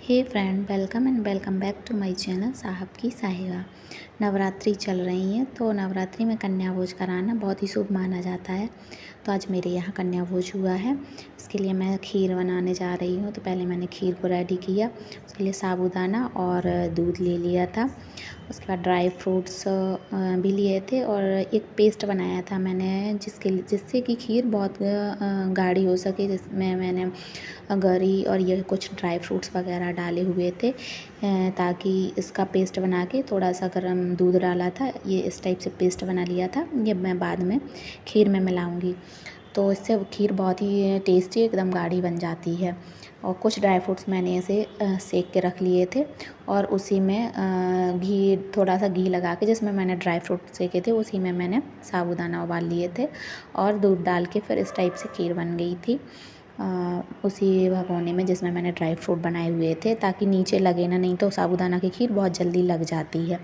Hey friend, welcome and welcome back to my channel साहब की साहिबा। नवरात्रि चल रही है तो नवरात्रि में कन्या भोज कराना बहुत ही शुभ माना जाता है। तो आज मेरे यहाँ कन्या भोज हुआ है। इसके लिए मैं खीर बनाने जा रही हूँ। तो पहले मैंने खीर को रेडी किया। उसके लिए साबूदाना और दूध ले लिया था। उसके बाद ड्राई फ्रूट्स भी लिए थे और एक पेस्ट बनाया था मैंने जिससे कि खीर बहुत गाढ़ी हो सके। जिसमें मैंने गरी और ये कुछ ड्राई फ्रूट्स वगैरह डाले हुए थे ताकि इसका पेस्ट बना के थोड़ा सा गर्म दूध डाला था। ये इस टाइप से पेस्ट बना लिया था। ये मैं बाद में खीर में मिलाऊंगी तो इससे खीर बहुत ही टेस्टी एकदम गाढ़ी बन जाती है। और कुछ ड्राई फ्रूट्स मैंने ऐसे सेक के रख लिए थे और उसी में घी थोड़ा सा घी लगा के जिसमें मैंने ड्राई फ्रूट सेके थे उसी में मैंने साबूदाना उबाल लिए थे और दूध डाल के फिर इस टाइप से खीर बन गई थी उसी भगोने में जिसमें मैंने ड्राई फ्रूट बनाए हुए थे ताकि नीचे लगे ना, नहीं तो साबूदाना की खीर बहुत जल्दी लग जाती है।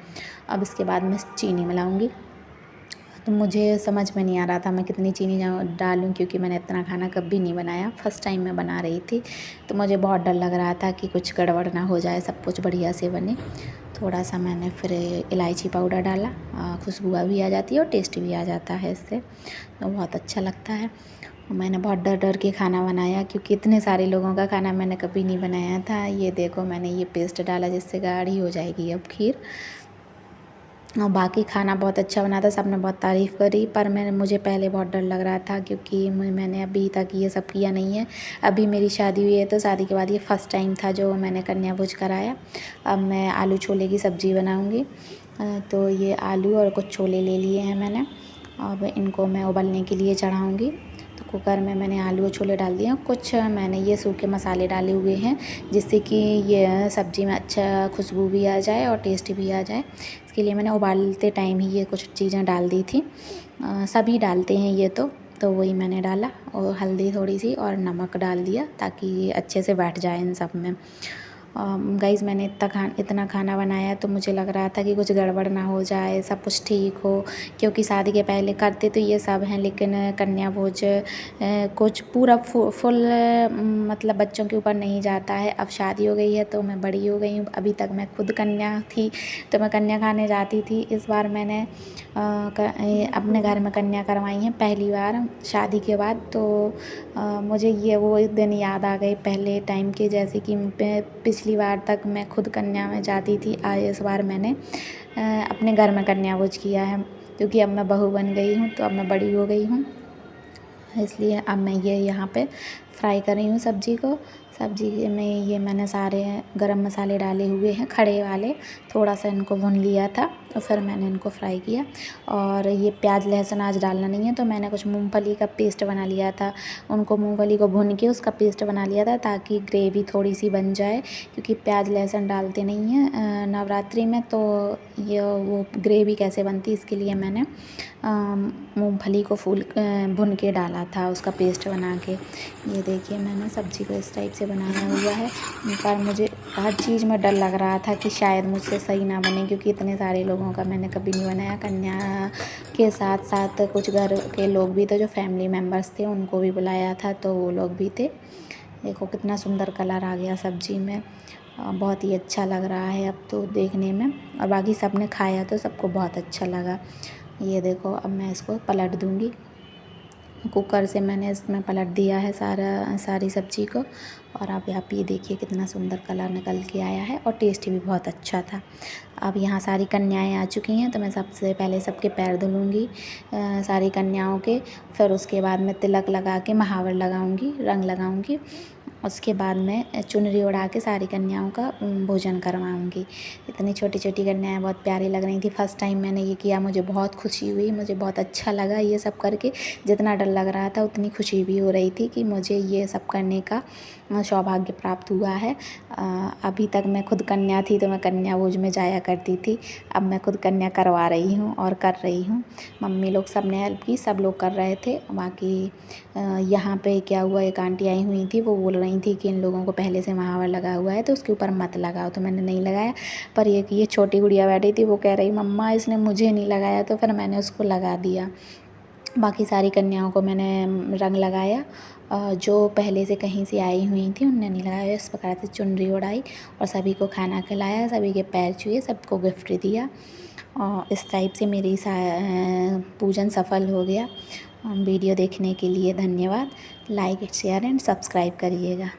अब इसके बाद मैं चीनी मिलाऊंगी। तो मुझे समझ में नहीं आ रहा था मैं कितनी चीनी डालूं क्योंकि मैंने इतना खाना कभी नहीं बनाया, फर्स्ट टाइम मैं बना रही थी। तो मुझे बहुत डर लग रहा था कि कुछ गड़बड़ ना हो जाए, सब कुछ बढ़िया से बने। थोड़ा सा मैंने फिर इलायची पाउडर डाला, खुशबू भी आ जाती है और टेस्ट भी आ जाता है इससे, तो बहुत अच्छा लगता है। मैंने बहुत डर डर के खाना बनाया क्योंकि इतने सारे लोगों का खाना मैंने कभी नहीं बनाया था। ये देखो मैंने ये पेस्ट डाला जिससे गाढ़ी हो जाएगी अब खीर। और बाकी खाना बहुत अच्छा बना था, सबने बहुत तारीफ़ करी। पर मुझे पहले बहुत डर लग रहा था क्योंकि मैंने अभी तक ये सब किया नहीं है। अभी मेरी शादी हुई है तो शादी के बाद ये फ़र्स्ट टाइम था जो मैंने कन्या भोज कराया। अब मैं आलू छोले की सब्ज़ी बनाऊँगी। तो ये आलू और कुछ छोले ले लिए हैं मैंने। अब इनको मैं उबलने के लिए चढ़ाऊँगी। तो कुकर में मैंने आलू और छोले डाल दिए। कुछ मैंने ये सूखे मसाले डाले हुए हैं जिससे कि ये सब्ज़ी में अच्छा खुशबू भी आ जाए और टेस्ट भी आ जाए। इसके लिए मैंने उबालते टाइम ही ये कुछ चीज़ें डाल दी थी। सभी डालते हैं ये तो वही मैंने डाला और हल्दी थोड़ी सी और नमक डाल दिया ताकि ये अच्छे से बैठ जाए इन सब में। गाइज़ मैंने इतना खाना बनाया तो मुझे लग रहा था कि कुछ गड़बड़ ना हो जाए, सब कुछ ठीक हो। क्योंकि शादी के पहले करते तो ये सब हैं लेकिन कन्या भोज कुछ पूरा फुल मतलब बच्चों के ऊपर नहीं जाता है। अब शादी हो गई है तो मैं बड़ी हो गई हूँ। अभी तक मैं खुद कन्या थी तो मैं कन्या खाने जाती थी। इस बार मैंने अपने घर में कन्या करवाई हैं पहली बार शादी के बाद। तो मुझे ये वो दिन याद आ गए पहले टाइम के, जैसे कि पिछली बार तक मैं खुद कन्या में जाती थी। इस बार मैंने अपने घर में कन्या भोज किया है क्योंकि अब मैं बहू बन गई हूँ तो अब मैं बड़ी हो गई हूँ। इसलिए अब मैं ये यहाँ पे फ्राई कर रही हूँ सब्ज़ी को। सब्ज़ी में ये मैंने सारे गरम मसाले डाले हुए हैं खड़े वाले, थोड़ा सा इनको भून लिया था और फिर मैंने इनको फ्राई किया। और ये प्याज लहसुन आज डालना नहीं है तो मैंने कुछ मूंगफली का पेस्ट बना लिया था। उनको मूंगफली को भून के उसका पेस्ट बना लिया था ताकि ग्रेवी थोड़ी सी बन जाए क्योंकि प्याज लहसुन डालते नहीं हैं नवरात्रि में, तो ये वो ग्रेवी कैसे बनती इसके लिए मैंने मूंगफली को भून के डाला था उसका पेस्ट बना के। ये देखिए मैंने सब्ज़ी को इस टाइप से बनाया हुआ है। पर मुझे हर चीज़ में डर लग रहा था कि शायद मुझसे सही ना बने क्योंकि इतने सारे लोगों का मैंने कभी नहीं बनाया। कन्या के साथ साथ कुछ घर के लोग भी थे जो फैमिली मेम्बर्स थे, उनको भी बुलाया था तो वो लोग भी थे। देखो कितना सुंदर कलर आ गया सब्ज़ी में, बहुत ही अच्छा लग रहा है अब तो देखने में। और बाकी सब ने खाया तो सबको बहुत अच्छा लगा। ये देखो अब मैं इसको पलट दूँगी। कुकर से मैंने इसमें पलट दिया है सारी सब्ज़ी को। और अब आप ये देखिए कितना सुंदर कलर निकल के आया है और टेस्ट भी बहुत अच्छा था। अब यहाँ सारी कन्याएं आ चुकी हैं तो मैं सबसे पहले सबके पैर धुलूँगी सारी कन्याओं के। फिर उसके बाद मैं तिलक लगा के महावर लगाऊँगी, रंग लगाऊँगी। उसके बाद मैं चुनरी उड़ा के सारी कन्याओं का भोजन करवाऊँगी। इतनी छोटी छोटी कन्याएं बहुत प्यारी लग रही थी। फर्स्ट टाइम मैंने ये किया, मुझे बहुत खुशी हुई, मुझे बहुत अच्छा लगा ये सब करके। जितना डर लग रहा था उतनी खुशी भी हो रही थी कि मुझे ये सब करने का सौभाग्य प्राप्त हुआ है। अभी तक मैं खुद कन्या थी तो मैं कन्या भोज में जाया करती थी। अब मैं खुद कन्या करवा रही हूँ और कर रही हूँ। मम्मी लोग सब ने हेल्प की, सब लोग कर रहे थे। बाकी यहाँ पे क्या हुआ, एक आंटी आई हुई थी, वो बोल रही थी कि इन लोगों को पहले से महावर लगा हुआ है तो उसके ऊपर मत लगाओ, तो मैंने नहीं लगाया। पर ये छोटी गुड़िया बैठी थी, वो कह रही मम्मा इसने मुझे नहीं लगाया, तो फिर मैंने उसको लगा दिया। बाकी सारी कन्याओं को मैंने रंग लगाया जो पहले से कहीं से आई हुई थी उनने नहीं लगाया। इस प्रकार से चुनरी ओढ़ाई और सभी को खाना खिलाया, सभी के पैर छुए, सबको गिफ्ट दिया। और इस टाइप से मेरी पूजन सफल हो गया। वीडियो देखने के लिए धन्यवाद। लाइक शेयर एंड सब्सक्राइब करिएगा।